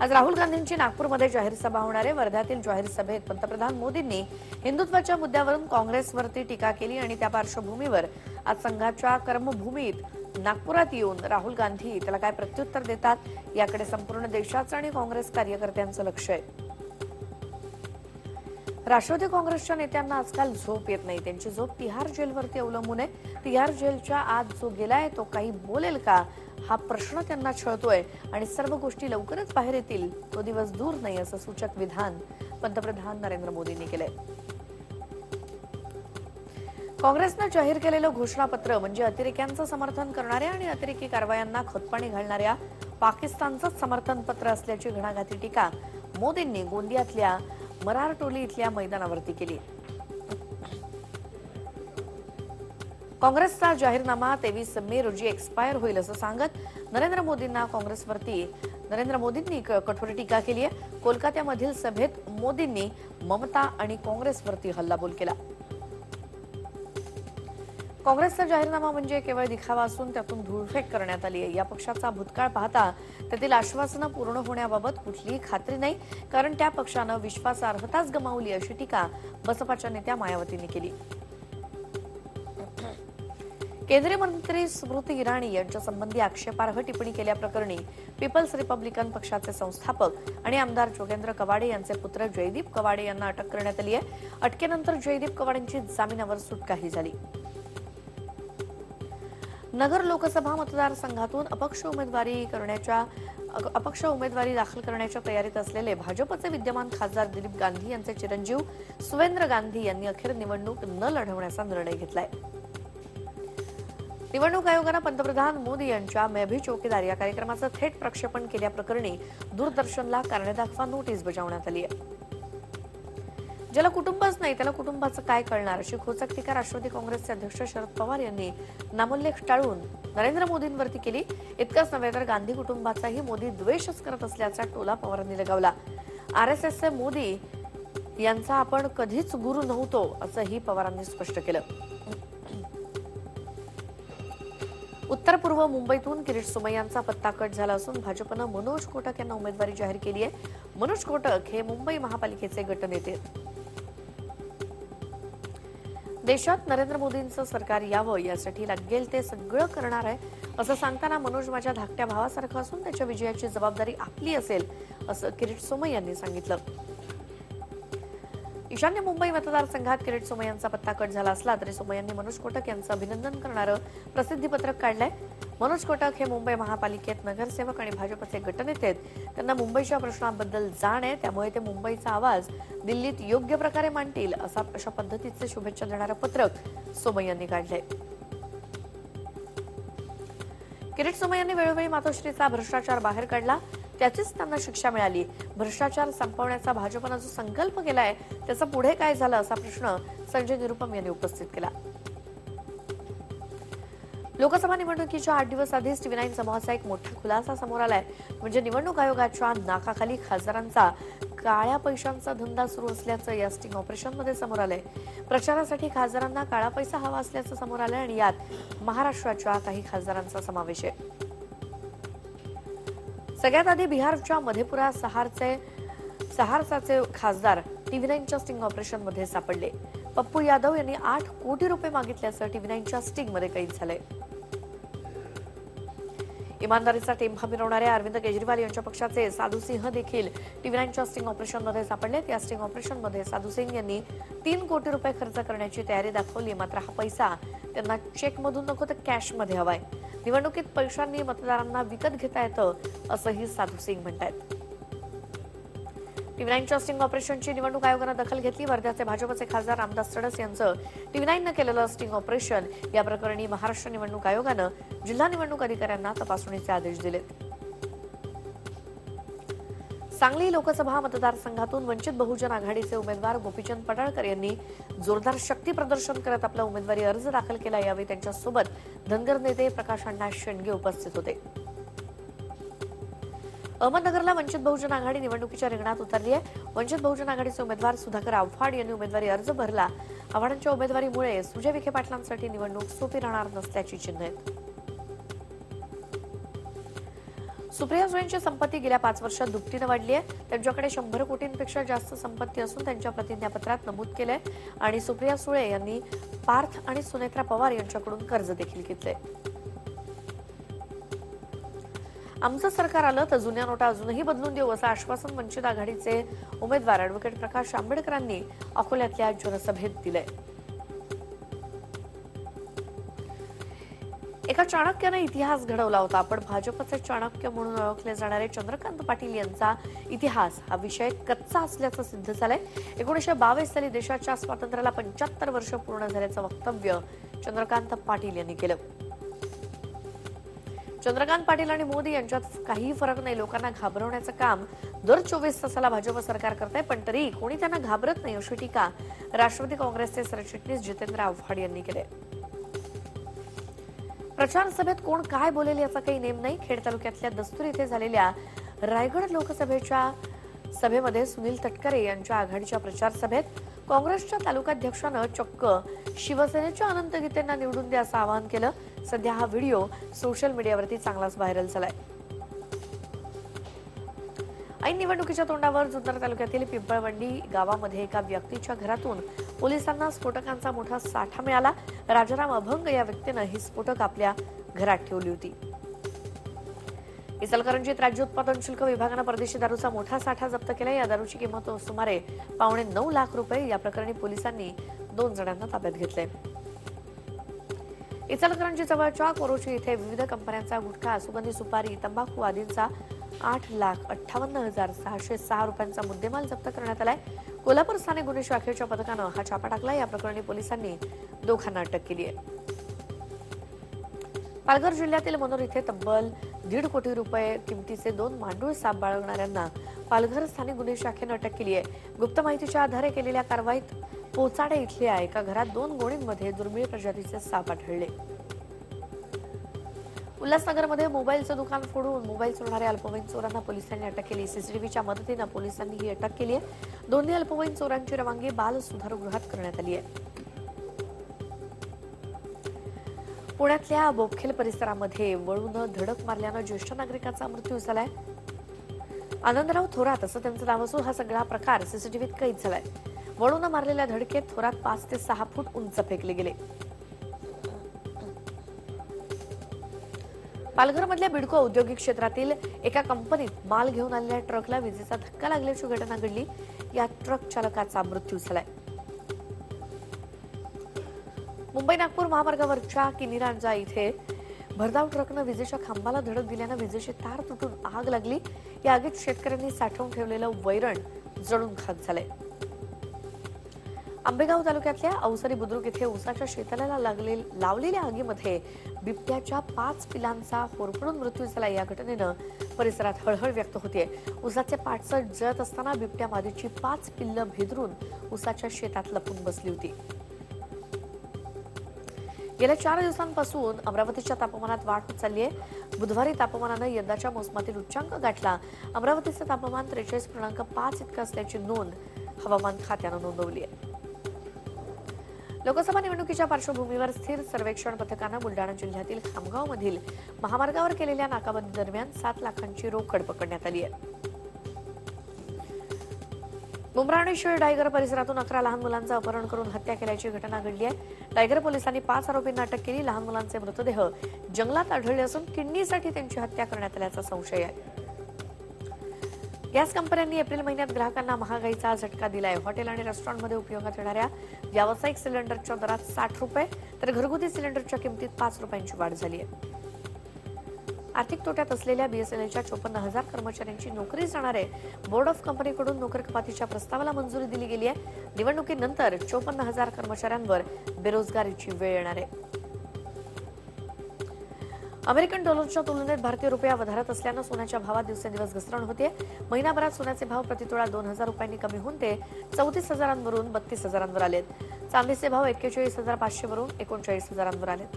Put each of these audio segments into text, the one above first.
आज राहुल गांधींची नागपूरमध्ये जाहीर सभा होणार आहे। वर्ध्यातील जाहीर सभेत पंतप्रधान मोदींनी हिंदुत्वाच्या मुद्द्यावरून काँग्रेसवरती टीका केली आणि त्या पार्श्वभूमीवर आज संघाच्या कर्मभूमीत नागपुरात येऊन राहुल गांधी त्याला काय प्रत्युत्तर देतात याकडे संपूर्ण देशाचं आणि काँग्रेस कार्यकर्त्यांचं लक्ष आहे। राष्ट्रवादी काँग्रेसच्या नेत्यांना आजकाल झोप येत नाही। त्यांची झोप तिहार जेलवरती अवलंबून आहे। तिहार जेलच्या आत जो गेलाय तो काही बोलेल का हा प्रश्न त्यांना छळतोय आणि सर्व गोष्टी लवकरच बाहेर येतील तो दिवस दूर नाही असं सूचक विधान पंतप्रधान नरेंद्र मोदींनी केलंय। काँग्रेसनं जाहीर केलेलं घोषणापत्र म्हणजे अतिरेक्यांचं समर्थन करणाऱ्या आणि अतिरेकी कारवायांना खतपाणी घालणाऱ्या पाकिस्तानचं समर्थन पत्र असल्याची घणाघाती टीका मोदींनी गोंदियातल्या मरारटोली इथल्या मैदानावरती केली। काँग्रेसचा जाहीरनामा 23 मे रोजी एक्सपायर होईल असं सांगत नरेंद्र मोदींनी कठोर टीका केली आहे। कोलकात्यामधील सभेत मोदींनी ममता आणि काँग्रेसवरती हल्लाबोल केला। काँग्रेसचा जाहीरनामा म्हणजे केवळ दिखावा असून त्यातून धूळफेक करण्यात आली आहे। या पक्षाचा भूतकाळ पाहता त्यातील आश्वासनं पूर्ण होण्याबाबत कुठलीही खात्री नाही, कारण त्या पक्षानं विश्वासार्हताच गमावली अशी टीका बसपाच्या नेत्या मायावतींनी केली। केंद्रीय मंत्री स्मृती इराणी यांच्या संबंधी आक्षेपार्ह टिप्पणी केल्याप्रकरणी पीपल्स रिपब्लिकन पक्षाचे संस्थापक आणि आमदार जोगेंद्र कवाडे यांचे पुत्र जयदीप कवाडे यांना अटक करण्यात आली आहे। अटकेनंतर जयदीप कवाडेंची जामिनावर सुटकाही झाली। नगर लोकसभा मतदारसंघातून अपक्ष उमेदवारी दाखल करण्याच्या तयारीत असलेले भाजपचे विद्यमान खासदार दिलीप गांधी यांचे चिरंजीव सुवेंद्र गांधी यांनी अखेर निवडणूक न लढवण्याचा निर्णय घेतलाय। निवडणूक आयोगानं पंतप्रधान मोदी यांच्या मैं भी चौकीदार या कार्यक्रमाचं थेट प्रक्षेपण केल्याप्रकरणी दूरदर्शनला कारणे दाखवा नोटीस बजावण्यात आली आहे। ज्याला कुटुंबच नाही त्याला कुटुंबाचं काय कळणार अशी खोचक टीका राष्ट्रवादी काँग्रेसचे अध्यक्ष शरद पवार यांनी नामोल्लेख टाळून नरेंद्र मोदींवरती केली। इतकंच नव्हे तर गांधी कुटुंबाचाही मोदी द्वेषच करत असल्याचा टोला पवारांनी लगावला। आरएसएसचे मोदी यांचा आपण कधीच गुरु नव्हतो असंही पवारांनी स्पष्ट केलं। उत्तर पूर्व मुंबईतून किरीट सोमय्यांचा पत्ता कट झाला असून भाजपनं मनोज कोटक यांना उमेदवारी जाहीर केली आहे। मनोज कोटक हे मुंबई महापालिकेचे गटनेते आहेत। देशात नरेंद्र मोदींचं सरकार यावं यासाठी लागेल ते सगळं करणार आहे असं सांगताना मनोज माझ्या धाकट्या भावासारखं असून त्याच्या विजयाची जबाबदारी आपली असेल असं किरीट सोमय्या यांनी सांगितलं। ईशान्य मुंबई मतदारसंघात किरीट सोमय्यांचा पत्ता कट झाला असला तरी सोमय्यांनी मनोज कोटक यांचं अभिनंदन करणारं प्रसिद्धीपत्रक काढलंय। मनोज कोटक हे मुंबई महापालिकेत नगरसेवक आणि भाजपचे गटनेते आहेत। त्यांना मुंबईच्या प्रश्नांबद्दल जाण आहे, त्यामुळे ते मुंबईचा आवाज दिल्लीत योग्य प्रकारे मांडतील अशा पद्धतीचे शुभेच्छा देणारं पत्रक सोमय्यांनी काढलंय। किरीट सोमय्यांनी वेळोवेळी मातोश्रीचा भ्रष्टाचार बाहेर काढला, त्याचीच त्यांना शिक्षा मिळाली। भ्रष्टाचार संपवण्याचा भाजपनं जो संकल्प केलाय त्याचा पुढे काय झालं असा प्रश्न संजय निरुपम यांनी उपस्थित केला। लोकसभा निवडणुकीच्या 8 दिवस आधीच TV9 समूहाचा एक मोठा खुलासा समोर आलाय। म्हणजे निवडणूक आयोगाच्या नाकाखाली खासदारांचा काळ्या पैशांचा धंदा सुरू असल्याचं या स्टिंग ऑपरेशनमध्ये समोर आलंय। प्रचारासाठी खासदारांना काळा पैसा हवा असल्याचं समोर आलंय आणि यात महाराष्ट्राच्या काही खासदारांचा समावेश आहे। सगळ्यात आधी बिहारच्या मधेपुरा सहारसाचे खासदार TV9च्या स्टिंग ऑपरेशनमध्ये सापडले। पप्पू यादव यांनी 8 कोटी रुपये मागितल्याचं TV9च्या स्टिंगमध्ये कैद झालंय। इमानदारीचा टेंभा मिरवणाऱ्या अरविंद केजरीवाल यांच्या पक्षाचे साधू सिंह देखील TV9च्या स्टिंग ऑपरेशनमध्ये सापडले। या स्टिंग ऑपरेशनमध्ये साधू सिंह यांनी 3 कोटी रुपये खर्च करण्याची तयारी दाखवली, मात्र हा पैसा त्यांना चेकमधून नको तर कॅशमध्ये हवाय। निवडणुकीत पैशांनी मतदारांना विकत घेता येतं असंही साधू सिंग म्हणतात। TV9च्या स्टिंग ऑपरेशनची निवडणूक आयोगानं दखल घेतली। वर्ध्याचे भाजपचे खासदार रामदास तडस यांचं TV9नं केलेलं स्टिंग ऑपरेशन या प्रकरणी महाराष्ट्र निवडणूक आयोगानं जिल्हा निवडणूक अधिकाऱ्यांना तपासणीचे आदेश दिलेत। सांगली लोकसभा मतदारसंघातून वंचित बहुजन आघाडीचे उमेदवार गोपीचंद पडळकर यांनी जोरदार शक्ती प्रदर्शन करत आपला उमेदवारी अर्ज दाखल केला। यावेळी त्यांच्यासोबत धनगर नेते प्रकाश अण्णा शेंडगे उपस्थित होते। अहमदनगरला वंचित बहुजन आघाडी निवडणुकीच्या रिंगणात उतरली आहे। वंचित बहुजन आघाडीचे उमेदवार सुधाकर आव्हाड यांनी उमेदवारी अर्ज भरला। आव्हाडांच्या उमेदवारीमुळे सुजय विखे पाटलांसाठी निवडणूक सोपी राहणार नसल्याची चिन्ह आहेत। सुप्रिया सुळेंची संपत्ती गेल्या 5 वर्षात दुपटीने वाढली आहे. त्यांच्याकडे 100 कोटींपेक्षा जास्त संपत्ती असून त्यांच्या प्रतिज्ञापत्रात नमूद केलंय. आणि सुप्रिया सुळे यांनी पार्थ आणि सुनेत्रा पवार यांच्याकडून कर्ज देखील घेतलंय. आमचं सरकार आलं तर जुन्या नोटा अजूनही बदलून देऊ असं आश्वासन वंचित आघाडीचे उमेदवार अॅडव्होकेट प्रकाश आंबेडकरांनी अकोल्यातल्या जनसभेत दिलंय. एका चाणक्याने इतिहास घडवला होता. पण भाजपचे चाणक्य म्हणून ओळखले जाणारे चंद्रकांत पाटील यांचा इतिहास हा विषय कच्चा असल्याचं सिद्ध झालंय. 1922 साली देशाच्या स्वातंत्र्याला 75 वर्ष पूर्ण झाल्याचं वक्तव्य चंद्रकांत पाटील यांनी केलं. चंद्रकांत पाटील आणि मोदी यांच्यात काही फरक नाही. लोकांना घाबरवण्याचं काम दर 24 तासाला भाजप सरकार करतंय, पण तरी कोणी त्यांना घाबरत नाही अशी टीका राष्ट्रवादी काँग्रेसचे सरचिटणीस जितेंद्र आव्हाड यांनी केली. प्रचार सभेत कोण काय बोलेल याचा काही नेम नाही. खेड तालुक्यातल्या दस्तूर इथे झालेल्या रायगड लोकसभेच्या सभेमध्ये सुनील तटकरे यांच्या आघाडीच्या प्रचार सभेत काँग्रेसच्या तालुकाध्यक्षानं चक्क शिवसेनेच्या अनंत गीतेंना निवडून द्या असं आवाहन केलं. सध्या हा व्हिडिओ सोशल मीडियावरती चांगलाच व्हायरल झालाय. ऐन निवडणुकीच्या तोंडावर जुन्नर तालुक्यातील पिंपळवंडी गावामध्ये एका व्यक्तीच्या घरातून पोलिसांना स्फोटकांचा मोठा साठा मिळाला. राजाराम अभंग या व्यक्तीनं ही स्फोटक आपल्या घरात ठेवली होती. इचलकरंजीत राज्य उत्पादन शुल्क विभागानं परदेशी दारूचा मोठा साठा जप्त केला. या दारूची किंमत सुमारे 8.25 लाख रुपये. या प्रकरणी पोलिसांनी 2 जणांना ताब्यात घेतले. इचलकरंजी जवळच्या कोरोची इथे विविध कंपन्यांचा गुटखा, सुगंधी सुपारी, तंबाखू आदींचा 8,58,606 रुपयांचा मुद्देमाल जप्त करण्यात आलाय. कोल्हापूर स्थानिक गुन्हे शाखेच्या पथकानं हा छापा टाकला. या प्रकरणी पोलिसांनी दोघांना अटक केली आहे. पालघर जिल्ह्यातील मनोर इथे तब्बल 1.5 कोटी रुपये किमतीचे 2 मांडूळ साप बाळगणाऱ्यांना पालघर स्थानिक गुन्हे शाखेनं अटक केली आहे. गुप्त माहितीच्या आधारे केलेल्या कारवाईत पोचाडे इथल्या एका घरात 2 गोणींमध्ये दुर्मिळ प्रजातीचे साप आढळले. उल्हासनगरमध्ये मोबाईलचं दुकान फोडून मोबाईल चोरणाऱ्या अल्पवयीन चोरांना पोलिसांनी अटक केली. सीसीटीव्हीच्या मदतीनं पोलिसांनी ही अटक केली आहे. दोन्ही अल्पवयीन चोरांची रवानगी बाल सुधारगृहात करण्यात आली आहे. पुण्यातल्या बोपखेल परिसरामध्ये वळून धडक मारल्यानं ज्येष्ठ नागरिकाचा मृत्यू झालाय. आनंदराव थोरात असं त्यांचं नाव असून हा सगळा प्रकार सीसीटीव्हीत कैद झालाय. वळून मारलेल्या धडकेत थोरात 5 ते 6 फूट उंच फेकले गेले. पालघरमधल्या बिडको औद्योगिक क्षेत्रातील एका कंपनीत माल घेऊन आलेल्या ट्रकला विजेचा धक्का लागल्याची घटना घडली. या ट्रक चालकाचा मृत्यू झालाय. मुंबई नागपूर महामार्गावरच्या किनीरांजा इथे भरधाव ट्रकनं विजेच्या खांबाला धडक दिल्यानं विजेची तार तुटून आग लागली. या आगीत शेतकऱ्यांनी साठवून ठेवलेलं वैरण जळून खाक झालंय. आंबेगाव तालुक्यातल्या अवसरी बुद्रुक इथे उसाच्या शेताला लावलेल्या आगीमध्ये बिबट्याच्या 5 पिलांचा होरपळून मृत्यू झाला. या घटनेनं परिसरात हळहळ व्यक्त होतीये. उसाचे पाटसं जळत असताना बिबट्या मादीची 5 पिल्लं भेदरून उसाच्या शेतात लपून बसली होती. गेल्या 4 दिवसांपासून अमरावतीच्या तापमानात वाढ होत चालली आहे. बुधवारी तापमानानं यंदाच्या मोसमातील उच्चांक गाठला. अमरावतीचं तापमान 43.5 इतकं असल्याची नोंद हवामान खात्यानं नोंदवली आहे. लोकसभा निवडणुकीच्या पार्श्वभूमीवर स्थिर सर्वेक्षण पथकानं बुलडाणा जिल्ह्यातील खामगावमधील महामार्गावर केलेल्या नाकाबंदी दरम्यान 7 लाखांची रोकड पकडण्यात आली आहे. मुंब्रा आणि शीळ डायगर परिसरातून 11 लहान मुलांचं अपहरण करून हत्या केल्याची घटना घडली आहे. डायगर पोलिसांनी 5 आरोपींना अटक केली. लहान मुलांचे मृतदेह जंगलात आढळले असून किडनीसाठी त्यांची हत्या करण्यात आल्याचा संशय आहे. गॅस कंपन्यांनी एप्रिल महिन्यात ग्राहकांना महागाईचा झटका दिलाय. हॉटेल आणि रेस्टॉरंटमध्ये उपयोगात येणाऱ्या व्यावसायिक सिलेंडरच्या दरात 60 रुपये तर घरगुती सिलेंडरच्या किमतीत 5 रुपयांची वाढ झाली आहे. आर्थिक तोट्यात असलेल्या बीएसएनएलच्या 54,000 कर्मचाऱ्यांची नोकरी जाणार आहे. बोर्ड ऑफ कंपनीकडून नोकरी कपातीच्या प्रस्तावाला मंजुरी दिली गेली आहे. निवडणुकीनंतर 54,000 कर्मचाऱ्यांवर बेरोजगारीची वेळ येणार आहे. अमेरिकन डॉलरच्या तुलनेत भारतीय रुपया वधारत असल्यानं सोन्याच्या भावात दिवसेंदिवस घसरण होते. महिनाभरात सोन्याचे भाव प्रतितोळा 2,000 रुपयांनी कमी होऊन ते 34,000वरून 32,000वर आलेत. चांदीचे भाव 41,500 वरून 39,000वर आलेत.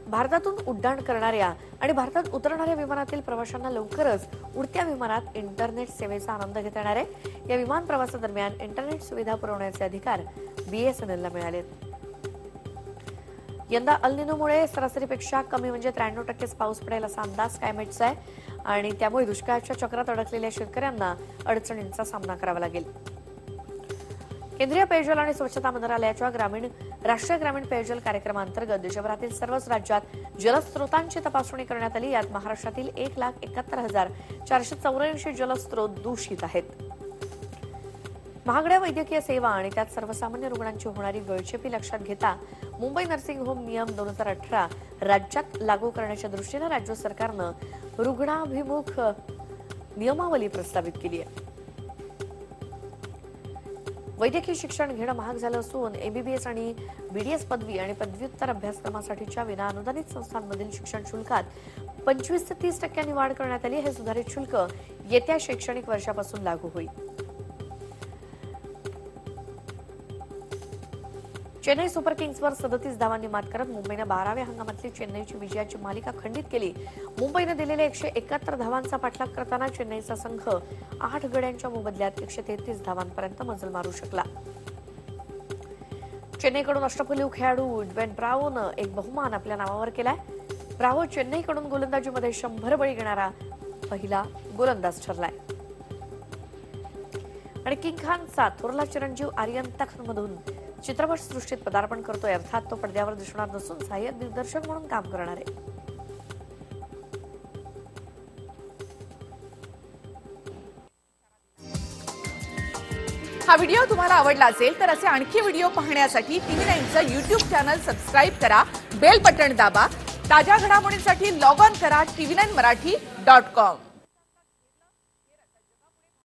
भारतातून उड्डाण करणाऱ्या आणि भारतात उतरणाऱ्या विमानातील प्रवाशांना लवकरच उडत्या विमानात इंटरनेट सेवेचा आनंद घेता येणार आहे. या विमान प्रवासादरम्यान इंटरनेट सुविधा पुरवण्याचे अधिकार बीएसएनएलला मिळालेत. यंदा अल निनोमुळे सरासरीपेक्षा कमी म्हणजे 93% पाऊस पडेल असा अंदाज स्कायमेटचा आहे आणि त्यामुळे दुष्काळाच्या चक्रात अडकलेल्या शेतकऱ्यांना अडचणींचा सामना करावा लागेल. केंद्रीय पेयजल आणि स्वच्छता मंत्रालयाच्या राष्ट्रीय ग्रामीण पेयजल कार्यक्रमांतर्गत देशभरातील सर्वच राज्यात जलस्रोतांची तपासणी करण्यात आली. यात महाराष्ट्रातील 1,71,484 जलस्रोत दूषित आहेत. महागड्या वैद्यकीय सेवा आणि त्यात सर्वसामान्य रुग्णांची होणारी गळचेपी लक्षात घेता मुंबई नर्सिंग होम नियम 2018 राज्यात लागू करण्याच्या दृष्टीनं राज्य सरकारनं रुग्णाभिमुख नियमावली प्रस्तावित केली आहे. वैद्यकीय शिक्षण घेणं महाग झालं असून एमबीबीएस आणि बीडीएस पदवी आणि पदव्युत्तर अभ्यासक्रमासाठीच्या विनाअनुदानित संस्थांमधील शिक्षण शुल्कात 25 ते 30% वाढ करण्यात आली. हे सुधारित शुल्क येत्या शैक्षणिक वर्षापासून लागू होईल. चेन्नई सुपर किंग्सवर 37 धावांनी मात करत मुंबईनं 12व्या हंगामातली चेन्नईची विजयाची मालिका खंडित केली. मुंबईनं दिलेल्या 171 धावांचा पाठलाग करताना चेन्नईचा संघ 8 गड्यांच्या मोबदल्यात 133 धावांपर्यंत मजल मारू शकला. चेन्नईकडून अष्टपैलू खेळाडू ड्वेन ब्रावोनं एक बहुमान आपल्या नावावर केलाय. ब्रावो चेन्नईकडून गोलंदाजीमध्ये 100 बळी घेणारा पहिला गोलंदाज ठरलाय. आणि किंग खानचा थोरला चिरंजीव आर्यन तखतमधून चित्रपट सृष्टीत पदार्पण करतोय. अर्थात तो पडद्यावर दिसणार नसून सहाय्यक दिग्दर्शक म्हणून काम करणार आहे. हा व्हिडिओ तुम्हाला आवडला असेल तर असे आणखी व्हिडिओ पाहण्यासाठी TV9चं YouTube चॅनल सबस्क्राइब करा, बेल बटन दाबा. ताज्या घडामोडींसाठी लॉग ऑन करा tv9marathi.com.